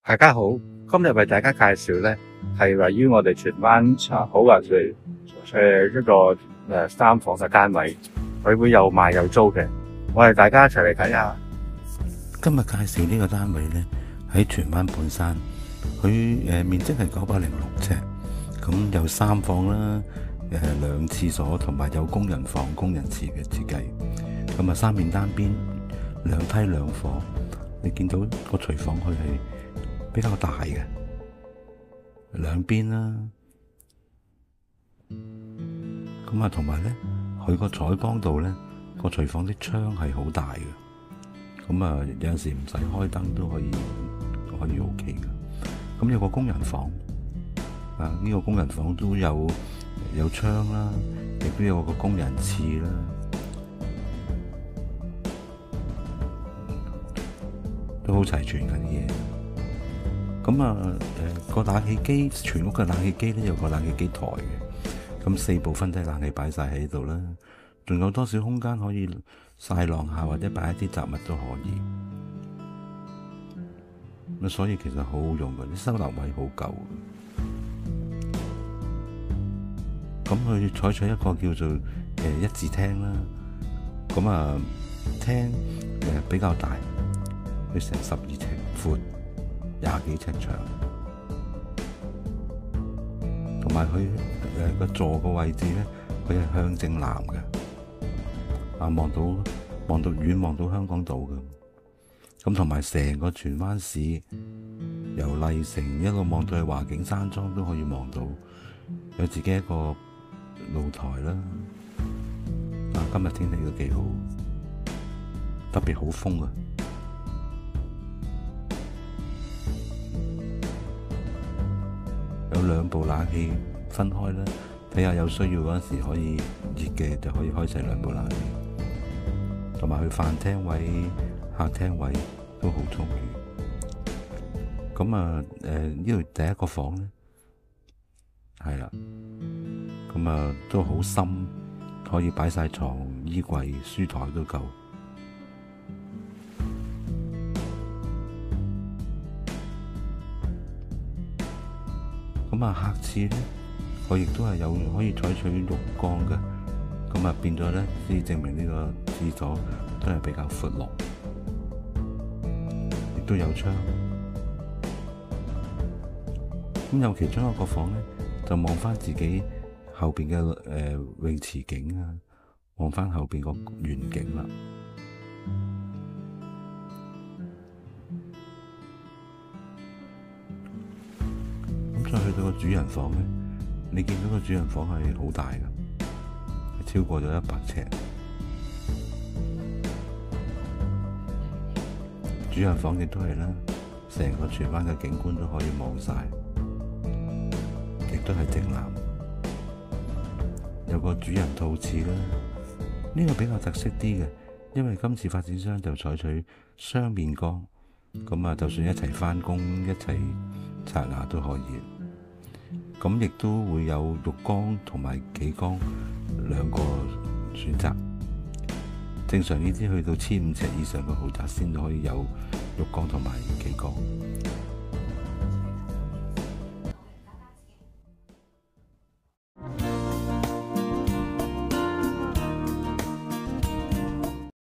大家好，今日為大家介紹咧，係位於我哋荃灣好運地一個3房嘅單位，佢會有賣有租嘅。我哋大家一齊嚟睇下。今日介紹呢個單位咧，喺荃灣半山，佢面積係906尺，咁有3房啦，2廁所同埋有工人房、工人廁嘅設計。咁啊3面單邊2梯2房，你見到個廚房佢係比較大嘅兩邊啦。咁啊同埋咧，佢個採光度咧，個廚房啲窗係好大嘅。咁啊有陣時唔使開燈都可以 OK 嘅。咁有個工人房啊，呢個工人房都有窗啦，亦都有個工人廁啦。都好齊全嘅啲嘢。咁啊，個冷氣機，全屋嘅冷氣機咧有個冷氣機台嘅。咁4部分體冷氣擺晒喺度啦，仲有多少空間可以曬晾下或者擺一啲雜物都可以。咁所以其實好好用嘅，啲收納位好夠。咁佢採取一個叫做一字廳啦。咁啊廳比較大。佢成12尺闊，20幾尺長，同埋佢個座個位置咧，佢係向正南嘅，啊望到遠望到香港島嘅，咁同埋成個荃灣市由麗城一路望到去華景山莊都可以望到，有自己一個露台啦。啊，今日天氣都幾好，特別好風啊！有2部冷氣分開啦，睇下有需要嗰陣時可以熱嘅就可以開晒2部冷氣，同埋佢飯廳位、客廳位都好充裕。咁啊呢度第一個房咧係啦，咁啊都好深，可以擺晒床、衣櫃、書台都夠。咁啊，客廁咧，佢亦都係有可以採取浴缸嘅，咁啊變咗咧，先證明呢個廁所都係比較闊落，亦都有窗。咁有其中一個房咧，就望翻自己後邊嘅泳池景啊，望翻後邊個遠景啦。再去到個主人房咧，你見到個主人房係好大嘅，係超過咗100尺。主人房亦都係啦，成個荃灣嘅景觀都可以望晒，亦都係正南。有個主人套廁啦，呢個比較特色啲嘅，因為今次發展商就採取雙面缸，咁啊就算一齊返工一齊刷牙都可以。咁亦都會有浴缸同埋企缸2個選擇。正常呢啲去到1500尺以上嘅豪宅先可以有浴缸同埋企缸。